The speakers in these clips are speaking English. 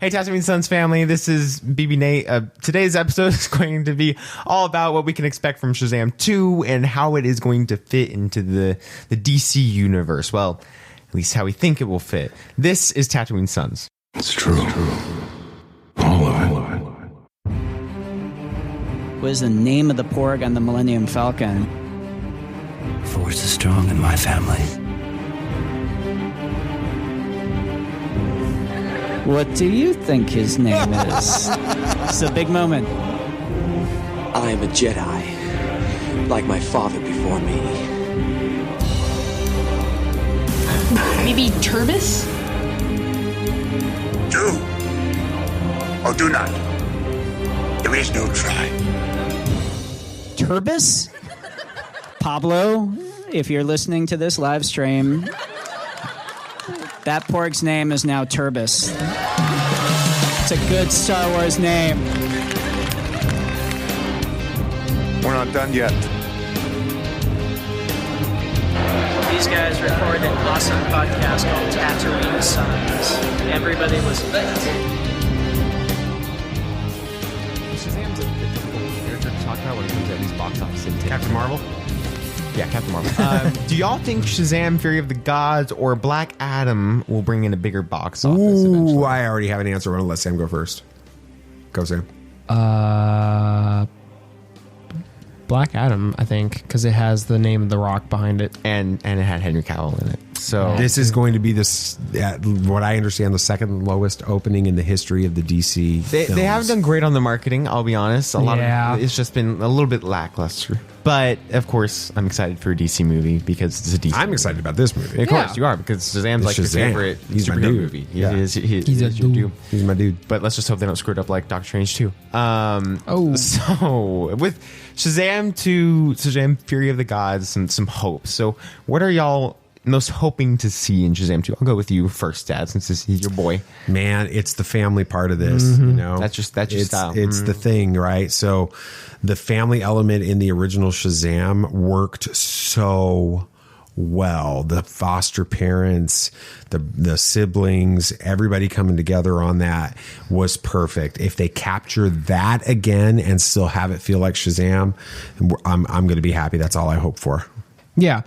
Hey, Tatooine Sons family, this is BB Nate. Today's episode is going to be all about what we can expect from Shazam 2 and how it is going to fit into the DC universe. Well, at least how we think it will fit. This is Tatooine Sons. It's true. All of it. What is the name of the porg on the Millennium Falcon? Force is strong in my family. What do you think his name is? It's a big moment. I am a Jedi, like my father before me. Maybe Turbis? Do or do not. There is no try. Turbis? Pablo, if you're listening to this live stream, that porg's name is now Turbis. It's a good Star Wars name. We're not done yet. These guys recorded an awesome podcast called Tatooine Sons. Everybody listen to it. Shazam's a difficult character to talk about when it comes to at least box office intake. Captain Marvel? Yeah, Captain Marvel. Do y'all think Shazam, Fury of the Gods, or Black Adam will bring in a bigger box office eventually? Ooh, I already have an answer. I'm going to let Sam go first. Go, Sam. Black Adam, I think, because it has the name of The Rock behind it. And it had Henry Cavill in it. So this is going to be what I understand, the second lowest opening in the history of the DC films. They haven't done great on the marketing, I'll be honest. A lot of it's just been a little bit lackluster. But of course, I'm excited for a DC movie because it's a DC. I'm excited about this movie. Of course you are, because Shazam's like your favorite He's my superhero dude. movie. Yeah. He's a dude. He's my dude. But let's just hope they don't screw it up like Doctor Strange 2. So with Shazam 2, Shazam Fury of the Gods, some hope. So what are y'all most hoping to see in Shazam 2? I'll go with you first, Dad, since he's your boy. Man, it's the family part of this. You know, That's your style. It's the thing, right? So the family element in the original Shazam worked so well. The foster parents, the siblings, everybody coming together on that was perfect. If they capture that again and still have it feel like Shazam, I'm going to be happy. That's all I hope for. Yeah.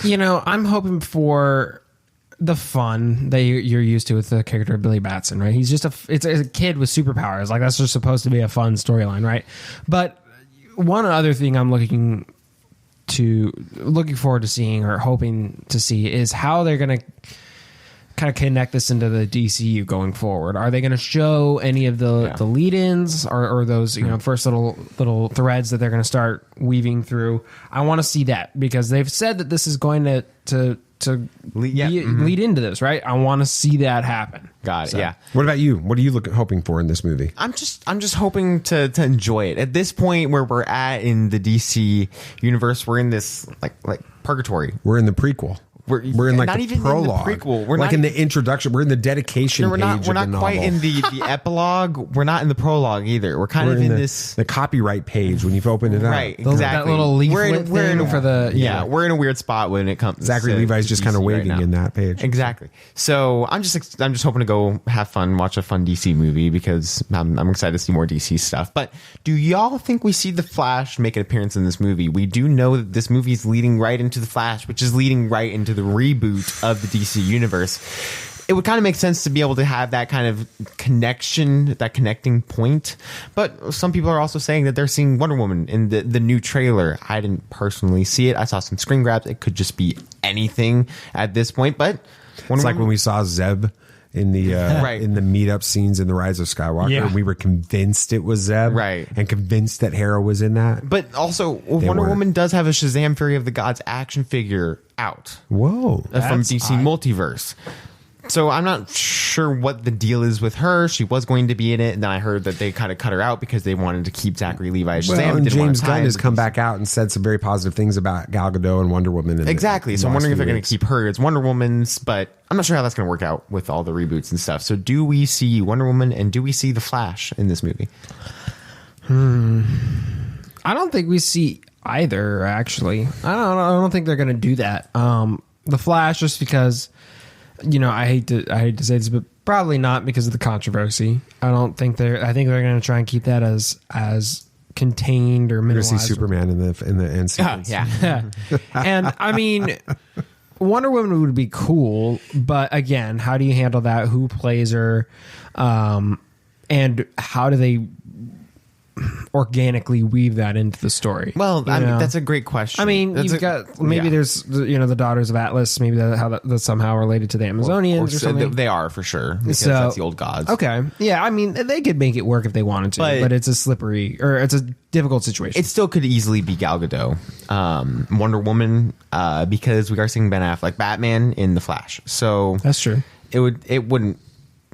I'm hoping for the fun that you're used to with the character of Billy Batson, right? He's just it's a kid with superpowers. Like, that's just supposed to be a fun storyline, right? But one other thing I'm looking forward to seeing, or hoping to see, is how they're going to kind of connect this into the DCU going forward. Are they going to show any of the lead-ins or those first little threads that they're going to start weaving through? I want to see that, because they've said that this is going to lead into this, right? I want to see that happen. Got it. So. Yeah. What about you? What are you hoping for in this movie? I'm just hoping to enjoy it. At this point where we're at in the DC universe, we're in this like purgatory. We're in the prequel. We're in like not the even prologue. In the prequel. We're like not in the introduction. We're in the dedication we're page not of the novel. quite in the epilogue. We're not in the prologue either. We're kind of in the copyright page when you've opened it up. Right, exactly. That little leaflet we're in a weird spot when it comes. Zachary Levi's just kind of waving in that page. Exactly. So I'm just hoping to go have fun, watch a fun DC movie, because I'm excited to see more DC stuff. But do y'all think we see the Flash make an appearance in this movie? We do know that this movie is leading right into the Flash, which is leading right into the reboot of the DC universe. It would kind of make sense to be able to have that kind of connection, that connecting point. But some people are also saying that they're seeing Wonder Woman in the new trailer. I didn't personally see it. I saw some screen grabs. It could just be anything at this point. But it's like when we saw Zeb in the in the meetup scenes in The Rise of Skywalker. Yeah. We were convinced it was Zeb, right, and convinced that Hera was in that. But also, Wonder Woman does have a Shazam Fury of the Gods action figure out. Whoa, from DC Multiverse. So I'm not sure what the deal is with her. She was going to be in it, and then I heard that they kind of cut her out because they wanted to keep Zachary Levi as Shazam. Well, and James Gunn has come back out and said some very positive things about Gal Gadot and Wonder Woman. Exactly. So I'm wondering if they're going to keep her as Wonder Woman's, but I'm not sure how that's going to work out with all the reboots and stuff. So do we see Wonder Woman and do we see the Flash in this movie? I don't think we see either, actually. I don't think they're going to do that. The Flash, just because, I hate to say this, but Probably not because of the controversy. I think they're going to try and keep that as contained or minimalized. We're going to see Superman in the end sequence. Yeah. And I mean, Wonder Woman would be cool, but again, how do you handle that? Who plays her? And how do they organically weave that into the story? Well, I mean, that's a great question. I mean, that's there's the Daughters of Atlas, maybe that's somehow related to the Amazonians or something. They are for sure, because that's the old gods. Okay, yeah, I mean, they could make it work if they wanted to, but it's a difficult situation. It still could easily be Gal Gadot, Wonder Woman, because we are seeing Ben Affleck Batman in The Flash. So that's true. It wouldn't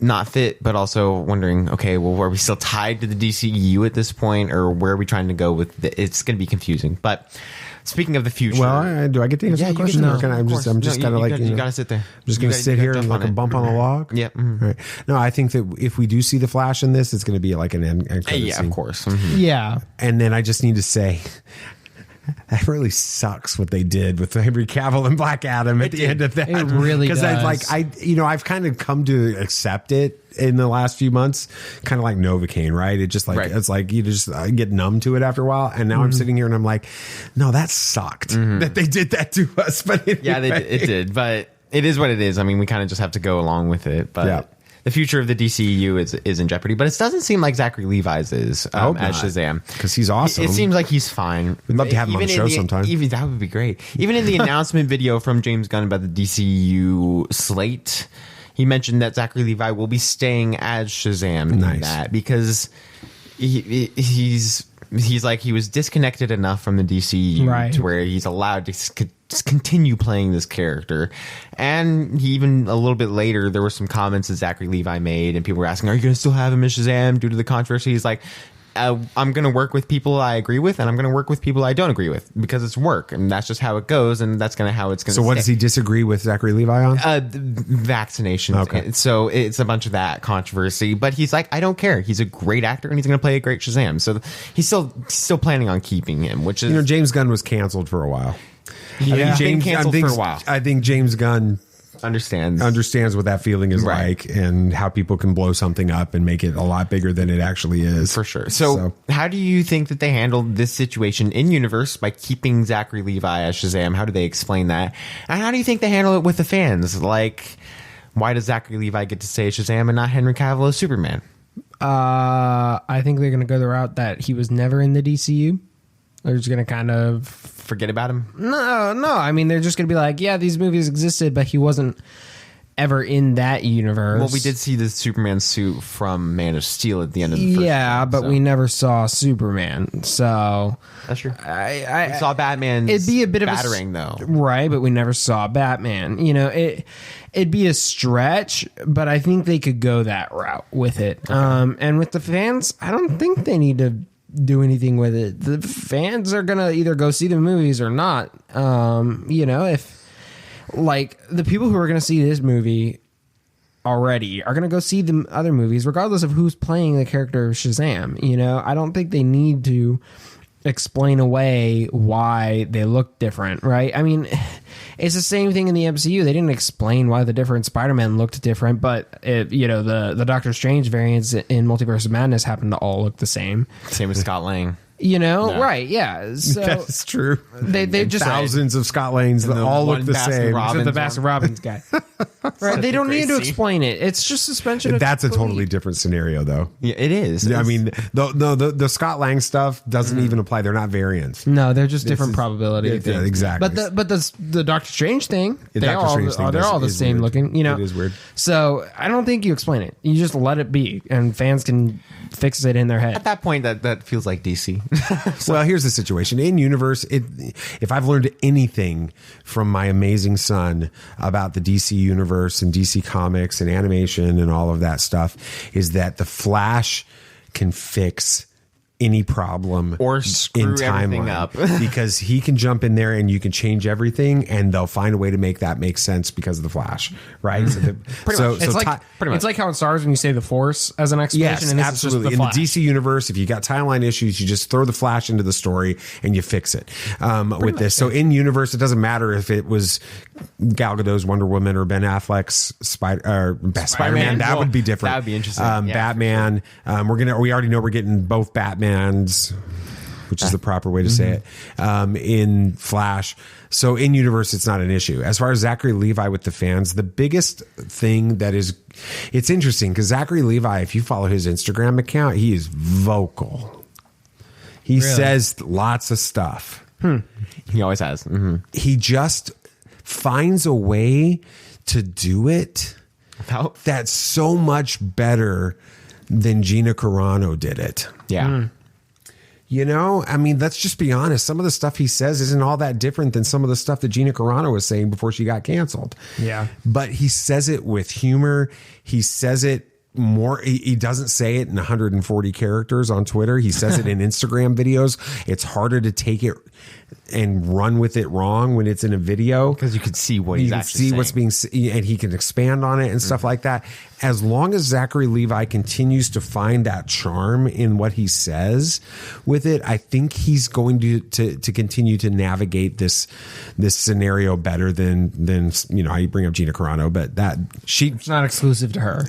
not fit, but also wondering, okay, well, are we still tied to the DCEU at this point, or where are we trying to go with it's going to be confusing. But speaking of the future, well, do I get to answer the question? No, I'm just kind of like, you got to sit there. I'm just going to sit here and like a bump on a log. Yeah. Mm-hmm. Right. No, I think that if we do see the Flash in this, it's going to be like an end credit scene. Of course. Mm-hmm. Yeah. And then I just need to say, that really sucks what they did with Henry Cavill and Black Adam at the end of that. It really does. Because I've kind of come to accept it in the last few months, kind of like Novocaine, right? It just it's like you just get numb to it after a while. And now I'm sitting here and I'm like, no, that sucked that they did that to us. But anyway. Yeah, it did. But it is what it is. I mean, we kind of just have to go along with it. But the future of the DCEU is in jeopardy, but it doesn't seem like Zachary Levi's is as Shazam, because he's awesome. It seems like he's fine. We'd love to have him on the show sometime. Even that would be great. Even in the announcement video from James Gunn about the DCEU slate, he mentioned that Zachary Levi will be staying as Shazam in that, because he's like, he was disconnected enough from the DCEU to where he's allowed to continue playing this character. And he, even a little bit later, there were some comments that Zachary Levi made, and people were asking, are you going to still have him as Shazam due to the controversy? He's like, I'm going to work with people I agree with, and I'm going to work with people I don't agree with, because it's work, and that's just how it goes, and that's how it's going to. So what does he disagree with Zachary Levi on? Vaccinations. Okay. So it's a bunch of that controversy, but he's like, I don't care. He's a great actor, and he's going to play a great Shazam. So he's still planning on keeping him, which is, James Gunn was canceled for a while. Yeah, he's been canceled for a while. I think James Gunn understands what that feeling is like, and how people can blow something up and make it a lot bigger than it actually is. For sure. So how do you think that they handled this situation in universe by keeping Zachary Levi as Shazam? How do they explain that? And how do you think they handle it with the fans? Like, why does Zachary Levi get to say Shazam and not Henry Cavill as Superman? I think they're going to go the route that he was never in the DCU. They're just going to kind of forget about him. No. I mean, they're just going to be like, yeah, these movies existed, but he wasn't ever in that universe. Well, we did see the Superman suit from Man of Steel at the end of the first film, but we never saw Superman. So that's true. We saw Batman. It'd be a bit battering, though, right? But we never saw Batman. It'd be a stretch, but I think they could go that route with it. Okay. And with the fans, I don't think they need to do anything with it. The fans are gonna either go see the movies or not. If like the people who are gonna see this movie already are gonna go see the other movies, regardless of who's playing the character of Shazam. I don't think they need to explain away why they look different, right? I mean, it's the same thing in the MCU. They didn't explain why the different Spider-Man looked different, but the Doctor Strange variants in Multiverse of Madness happen to all look the same. Same as Scott Lang. Right? Yeah, so that's true. They just thousands of Scott Langs that all look the same. Except the Baskin Robbins guy. Right? They don't need to explain it. It's just suspension. That's a totally different scenario, though. Yeah, it is. I mean, the Scott Lang stuff doesn't even apply. They're not variants. No, they're just different probability. Yeah, exactly. But the Doctor Strange thing, they're all the same looking. It is weird. So I don't think you explain it. You just let it be, and fans can fix it in their head. At that point, that feels like DC. Well, here's the situation. In universe, if I've learned anything from my amazing son about the DC universe and DC comics and animation and all of that stuff, is that the Flash can fix any problem or screw everything up. Because he can jump in there and you can change everything and they'll find a way to make that make sense because of the Flash, right? It's like how in Star Wars when you say the Force as an explanation. Yes, and this absolutely. Is In just the DC universe, if you got timeline issues, you just throw the Flash into the story and you fix it with this. So in universe, it doesn't matter if it was Gal Gadot's Wonder Woman or Ben Affleck's Spider-Man. That would be different. That would be interesting. Batman. Sure. We already know we're getting both Batmans, which is the proper way to say it, in Flash. So in universe, it's not an issue. As far as Zachary Levi with the fans, the biggest thing that is, it's interesting because Zachary Levi, if you follow his Instagram account, he is vocal. He says lots of stuff. He always has. Mm-hmm. He just finds a way to do it that's so much better than Gina Carano did it. Yeah. You know, I mean, let's just be honest. Some of the stuff he says isn't all that different than some of the stuff that Gina Carano was saying before she got canceled. Yeah. But he says it with humor. He says it more. He doesn't say it in 140 characters on Twitter. He says it in Instagram videos. It's harder to take it and run with it wrong when it's in a video because you can see what he's actually saying. What's being, and he can expand on it and stuff like that. As long as Zachary Levi continues to find that charm in what he says with it, I think he's going to continue to navigate this scenario better than how you bring up Gina Carano, but it's not exclusive to her,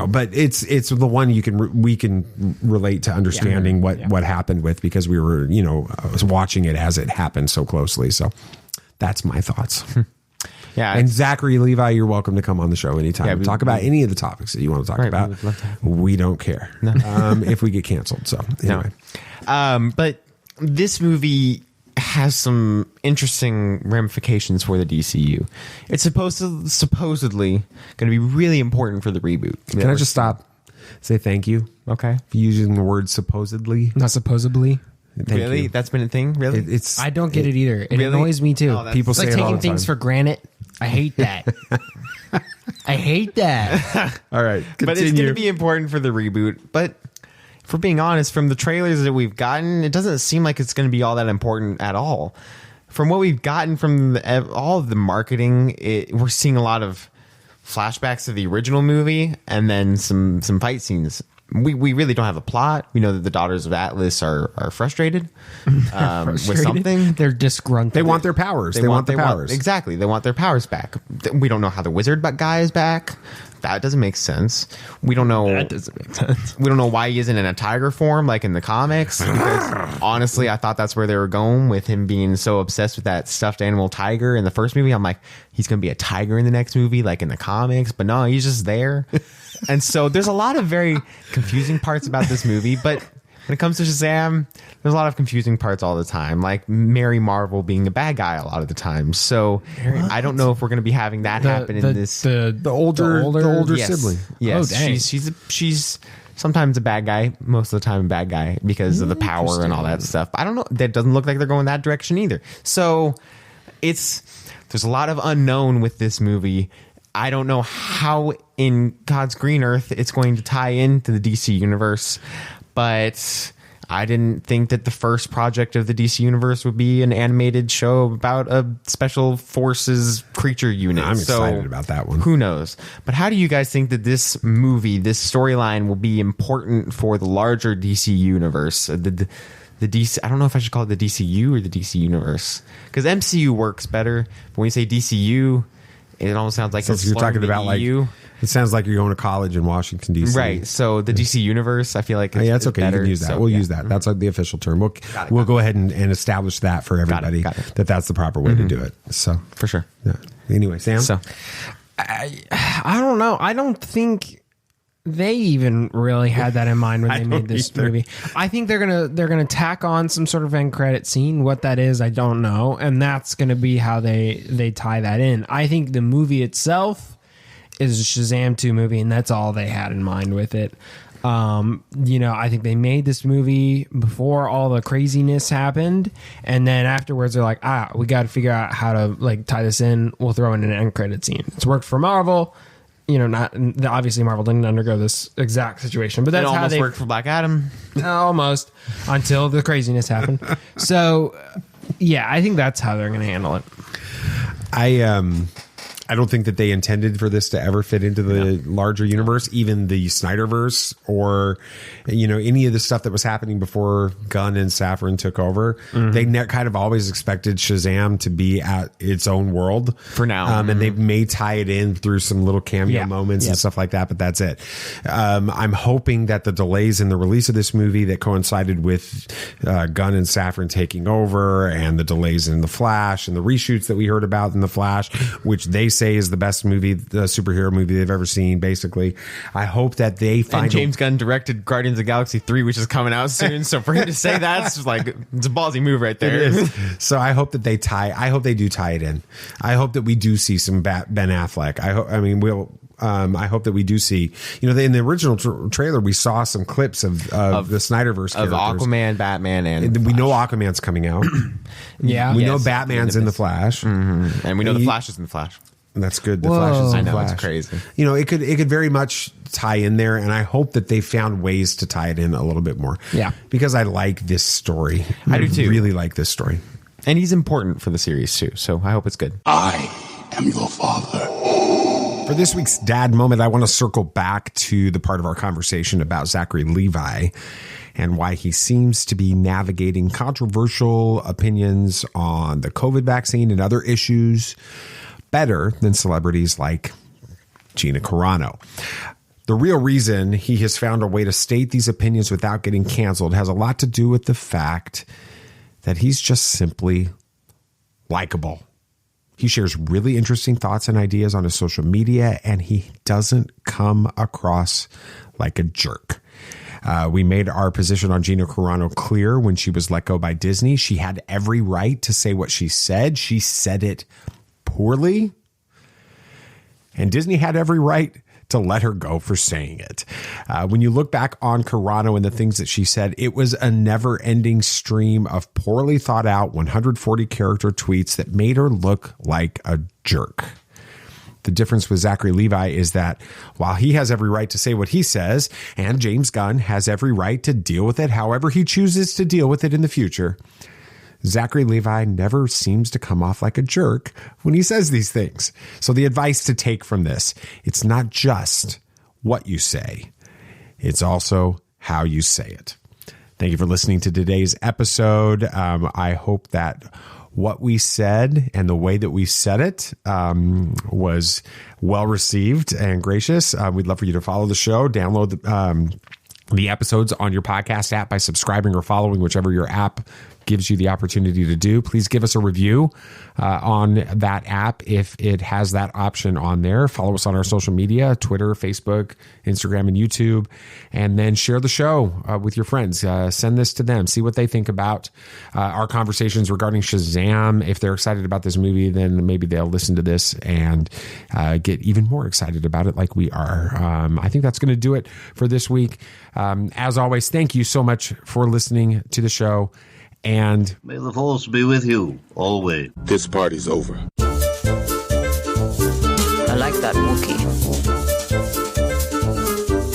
but it's the one we can relate to understanding what happened with, because we were watching it as it happened so closely. So that's my thoughts. Yeah. And Zachary Levi, you're welcome to come on the show anytime. Talk about any of the topics that you want to talk about. We don't care if we get canceled. So anyway. No. But this movie has some interesting ramifications for the DCU. It's supposedly going to be really important for the reboot. Can I just stop? Say thank you. Okay. Using the word supposedly. Not supposedly. Really? That's been a thing? Really? I don't get it either. It annoys me too. People say like it all taking the things time. for granted. I hate that. I hate that. All right. Continue. But it's going to be important for the reboot. But if we're being honest, from the trailers that we've gotten, it doesn't seem like it's going to be all that important at all. From what we've gotten from all of the marketing, we're seeing a lot of flashbacks of the original movie and then some fight scenes. We really don't have a plot. We know that the Daughters of Atlas are frustrated, with something. They're disgruntled. They want their powers. They want their powers. Exactly. They want their powers back. We don't know how the wizard guy is back. That doesn't make sense. We don't know. That doesn't make sense. We don't know why he isn't in a tiger form like in the comics. Because honestly, I thought that's where they were going with him being so obsessed with that stuffed animal tiger in the first movie. I'm like, he's going to be a tiger in the next movie, like in the comics. But no, he's just there. And so there's a lot of very confusing parts about this movie. But when it comes to Shazam, there's a lot of confusing parts all the time, like Mary Marvel being a bad guy a lot of the time. So I don't know if we're going to be having that happen in this. The older yes, sibling. Yes, oh, dang. she's sometimes a bad guy, most of the time a bad guy because of the power and all that stuff. I don't know. That doesn't look like they're going that direction either. So there's a lot of unknown with this movie. I don't know how in God's green earth it's going to tie into the DC universe, but I didn't think that the first project of the DC universe would be an animated show about a special forces creature unit. I'm excited about that one. Who knows? But how do you guys think that this movie, this storyline will be important for the larger DC universe? The DC, I don't know if I should call it the DCU or the DC universe, because MCU works better. But when you say DCU, it almost sounds like you're talking about EU. It sounds like you're going to college in Washington, D.C. Right. So the DC universe, I feel like it's okay. better. You can use that. So, we'll use that. That's like the official term. We'll go ahead and establish that for everybody. Got it. That's the proper way to do it. So for sure. Yeah. Anyway, Sam. So I don't know. I don't think they even really had that in mind when they made this movie. I think they're gonna tack on some sort of end credit scene. What that is, I don't know, and that's gonna be how they tie that in. I think the movie itself is a Shazam 2 movie, and that's all they had in mind with it. I think they made this movie before all the craziness happened, and then afterwards they're like, we got to figure out how to like tie this in. We'll throw in an end credit scene. It's worked for Marvel. not obviously Marvel didn't undergo this exact situation, but that's it how almost they worked for Black Adam. Almost, until the craziness happened. So, yeah, I think that's how they're going to handle it. I don't think that they intended for this to ever fit into the larger universe, even the Snyderverse or, any of the stuff that was happening before Gunn and Safran took over. They kind of always expected Shazam to be at its own world for now. And they may tie it in through some little cameo moments and stuff like that, but that's it. I'm hoping that the delays in the release of this movie that coincided with Gunn and Safran taking over and the delays in The Flash and the reshoots that we heard about in The Flash, which they say is the best movie, the superhero movie they've ever seen, basically. I hope that they find... And James Gunn directed Guardians of the Galaxy 3, which is coming out soon. So for him to say that's it's a ballsy move right there. It is. So I hope that I hope they do tie it in. I hope that we do see some Ben Affleck. I hope that we do see, in the original trailer, we saw some clips of the Snyderverse of characters. Aquaman, Batman, and we know Aquaman's coming out. We know Batman's in the Flash, and we know the Flash is in the Flash. That's good. The Flash is in the Flash. It's crazy. It could very much tie in there, and I hope that they found ways to tie it in a little bit more. Yeah, because I like this story. I do too. Really like this story, and he's important for the series too. So I hope it's good. I am your father. For this week's dad moment, I want to circle back to the part of our conversation about Zachary Levi and why he seems to be navigating controversial opinions on the COVID vaccine and other issues better than celebrities like Gina Carano. The real reason he has found a way to state these opinions without getting canceled has a lot to do with the fact that he's just simply likable. He shares really interesting thoughts and ideas on his social media, and he doesn't come across like a jerk. We made our position on Gina Carano clear when she was let go by Disney. She had every right to say what she said. She said it poorly, and Disney had every right to let her go for saying it. When you look back on Carano and the things that she said, it was a never-ending stream of poorly thought out 140-character tweets that made her look like a jerk. The difference with Zachary Levi is that while he has every right to say what he says, and James Gunn has every right to deal with it however he chooses to deal with it in the future, Zachary Levi never seems to come off like a jerk when he says these things. So the advice to take from this, it's not just what you say, it's also how you say it. Thank you for listening to today's episode. I hope that what we said and the way that we said it was well received and gracious. We'd love for you to follow the show, download the episodes on your podcast app by subscribing or following whichever your app gives you the opportunity to do. Please give us a review on that app if it has that option on there. Follow us on our social media, Twitter, Facebook, Instagram, and YouTube, and then share the show with your friends. Send this to them. See what they think about our conversations regarding Shazam. If they're excited about this movie, then maybe they'll listen to this and get even more excited about it like we are. I think that's going to do it for this week. As always, thank you so much for listening to the show. And may the force be with you always. This party's over. I like that Wookiee.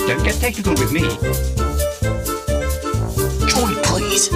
Don't get technical with me. Joy, please.